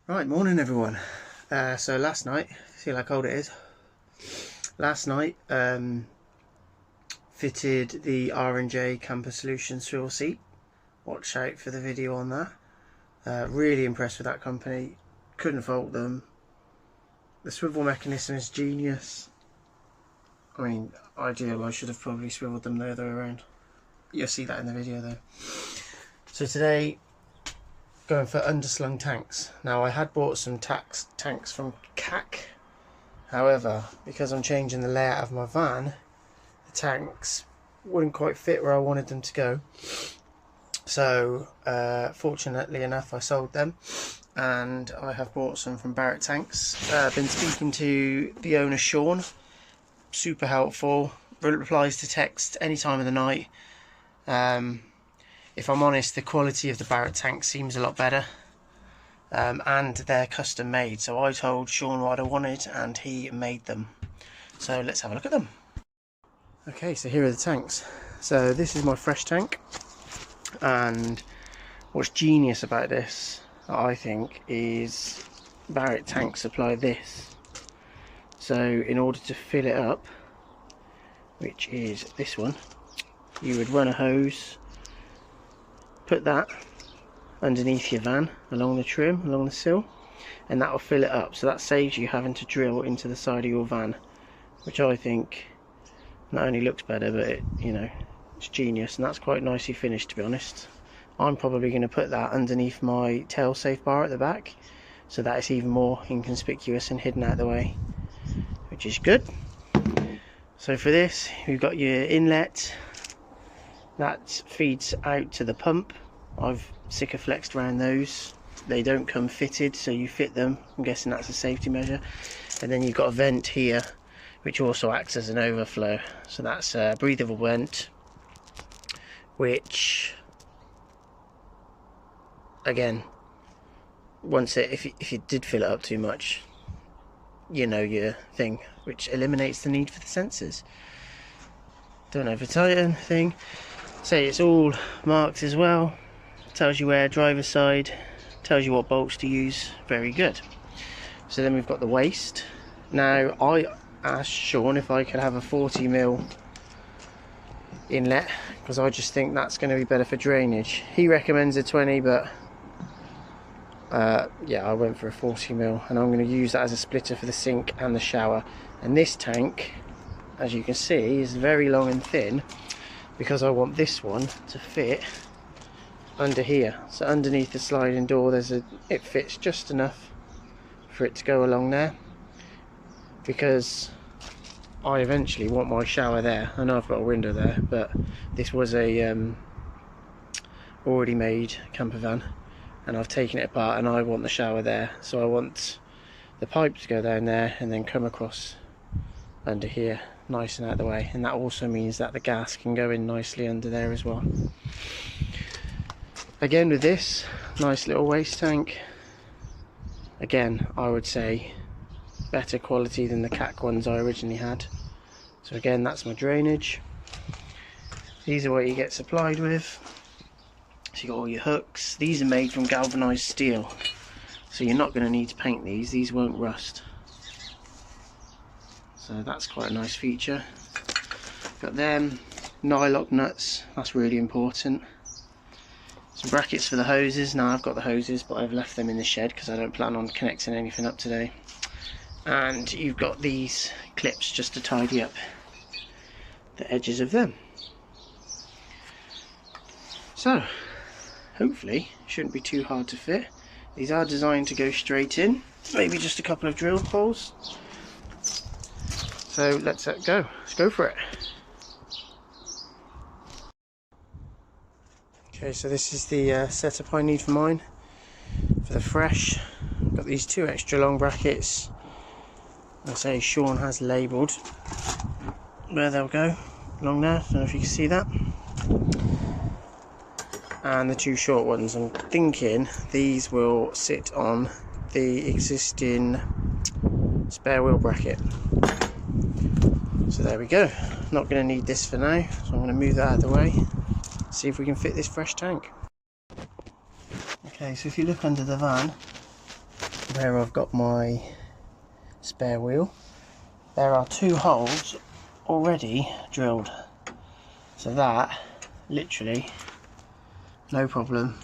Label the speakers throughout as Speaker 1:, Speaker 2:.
Speaker 1: Right, morning everyone. So last night, see how cold it is. Last night, fitted the R&J Camper Solution swivel seat. Watch out for the video on that. Really impressed with that company. Couldn't fault them. The swivel mechanism is genius. I mean, ideal. I should have probably swiveled them the other way around. You'll see that in the video though. So today, going for underslung tanks. Now I had bought some tanks from CAC, however, because I'm changing the layout of my van, the tanks wouldn't quite fit where I wanted them to go. So fortunately enough, I sold them and I have bought some from Barratt Tanks. Been speaking to the owner, Sean. Super helpful, replies to text any time of the night. If I'm honest, the quality of the Barratt tanks seems a lot better, and they're custom made. So I told Sean what I wanted and he made them. So let's have a look at them. Okay, so here are the tanks. So this is my fresh tank, and what's genius about this, I think, is Barratt Tanks supply this. So in order to fill it up, which is this one, you would run a hose, put that underneath your van, along the trim, along the sill, and that will fill it up. So that saves you having to drill into the side of your van, which I think not only looks better, but it's genius, and that's quite nicely finished, to be honest. I'm probably going to put that underneath my tail safe bar at the back, so that it's even more inconspicuous and hidden out of the way, which is good. So for this, we've got your inlet that feeds out to the pump. I've Sikaflexed around those. They don't come fitted, so you fit them. I'm guessing that's a safety measure. And then you've got a vent here, which also acts as an overflow. So that's a breathable vent, which, again, once if you did fill it up too much, you know your thing, which eliminates the need for the sensors. Don't over tighten thing. Say it's all marked as well, tells you where, driver's side, tells you what bolts to use. Very good. So then we've got the waste. Now I asked Sean if I could have a 40mm inlet, because I just think that's going to be better for drainage. He recommends a 20, but yeah, I went for a 40mm, and I'm going to use that as a splitter for the sink and the shower. And this tank, as you can see, is very long and thin, because I want this one to fit under here. So underneath the sliding door, it fits just enough for it to go along there, because I eventually want my shower there. I know I've got a window there, but this was a already made camper van, and I've taken it apart, and I want the shower there. So I want the pipe to go down there and then come across under here, nice and out of the way. And that also means that the gas can go in nicely under there as well. Again, with this nice little waste tank, again, I would say better quality than the CAC ones I originally had. So again, that's my drainage. These are what you get supplied with. So you got all your hooks. These are made from galvanized steel, so you're not going to need to paint these won't rust. So that's quite a nice feature. Got them, nylock nuts, that's really important. Some brackets for the hoses. Now I've got the hoses, but I've left them in the shed because I don't plan on connecting anything up today. And you've got these clips just to tidy up the edges of them. So hopefully shouldn't be too hard to fit. These are designed to go straight in, maybe just a couple of drill holes. So let's go. Let's go for it. Okay, so this is the setup I need for mine. For the fresh, I've got these two extra long brackets. I say Sean has labelled where they'll go along there. I don't know if you can see that. And the two short ones, I'm thinking these will sit on the existing spare wheel bracket. So there we go. Not going to need this for now, so I'm going to move that out of the way, see if we can fit this fresh tank. Okay, so if you look under the van, where I've got my spare wheel, there are 2 holes already drilled, so that literally no problem,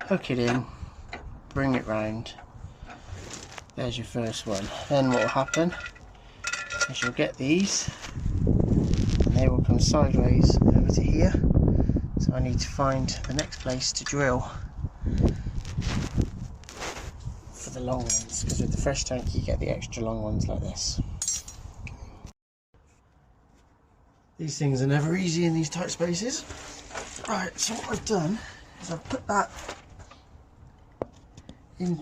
Speaker 1: hook it in, bring it round, there's your first one. Then what will happen is you'll get these and they will come sideways over to here, so I need to find the next place to drill for the long ones, because with the fresh tank you get the extra long ones like this. These things are never easy in these tight spaces. Right, so what I've done is I've put that in,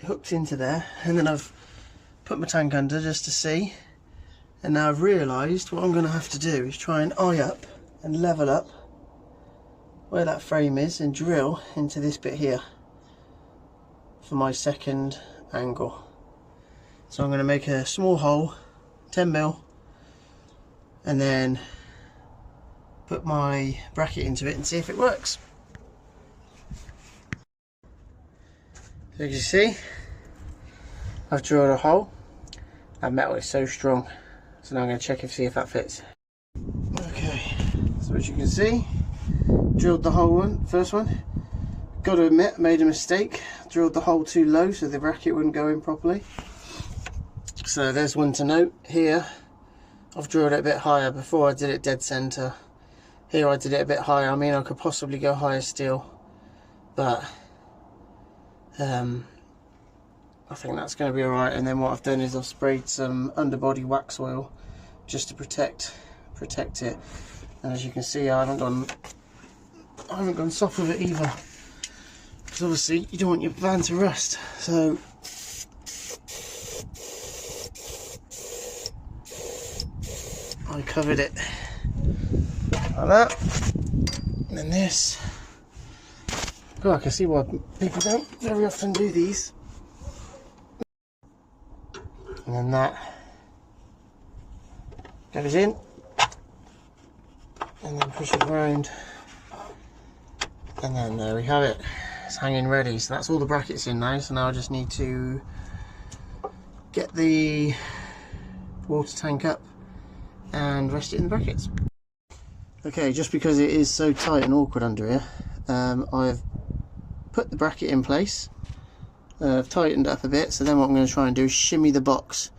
Speaker 1: hooked into there, and then I've put my tank under just to see, and now I've realised what I'm going to have to do is try and eye up and level up where that frame is and drill into this bit here for my second angle. So I'm going to make a small hole, 10mm, and then put my bracket into it and see if it works. So as you see, I've drilled a hole. That metal is so strong, so now I'm going to check and see if that fits. Okay, so as you can see, drilled the hole first one. Got to admit, I made a mistake. Drilled the hole too low so the bracket wouldn't go in properly. So there's one to note. Here I've drilled it a bit higher. Before I did it dead centre. Here I did it a bit higher. I mean, I could possibly go higher still, but I think that's going to be alright. And then what I've done is I've sprayed some underbody wax oil just to protect it. And as you can see, I haven't gone soft with it either, because obviously you don't want your van to rust. So I covered it like that, and then this. Oh, I can see why people don't very often do these. And then that goes in, and then push it around, and then there we have it. It's hanging ready. So that's all the brackets in now. So now I just need to get the water tank up and rest it in the brackets. Okay, just because it is so tight and awkward under here, I've put the bracket in place. I've tightened it up a bit, so then what I'm going to try and do is shimmy the box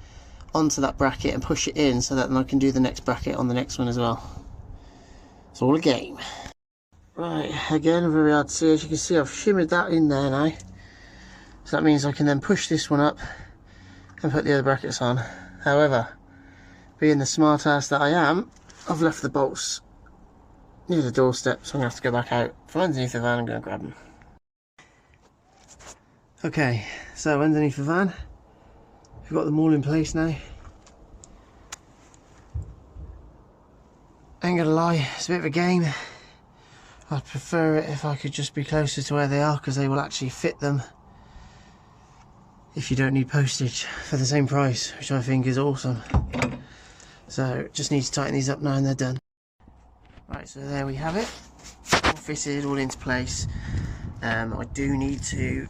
Speaker 1: onto that bracket and push it in, so that then I can do the next bracket on the next one as well. It's all a game. Right, again, very hard to see. As you can see, I've shimmied that in there now, so that means I can then push this one up and put the other brackets on. However, being the smart ass that I am, I've left the bolts near the doorstep, so I'm going to have to go back out from underneath the van and go and grab them. Okay, so underneath the van, we've got them all in place now. Ain't gonna lie, it's a bit of a game. I'd prefer it if I could just be closer to where they are, because they will actually fit them if you don't need postage for the same price, which I think is awesome. So just need to tighten these up now and they're done. Right, so there we have it, all fitted, all into place. I do need to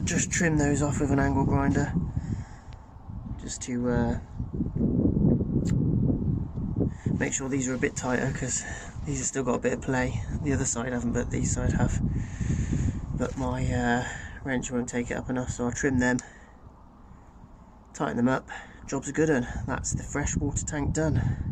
Speaker 1: just trim those off with an angle grinder, just to make sure these are a bit tighter, because these have still got a bit of play. The other side haven't, but these side have. But my wrench won't take it up enough, so I'll trim them, tighten them up. Job's a good one. That's the freshwater tank done.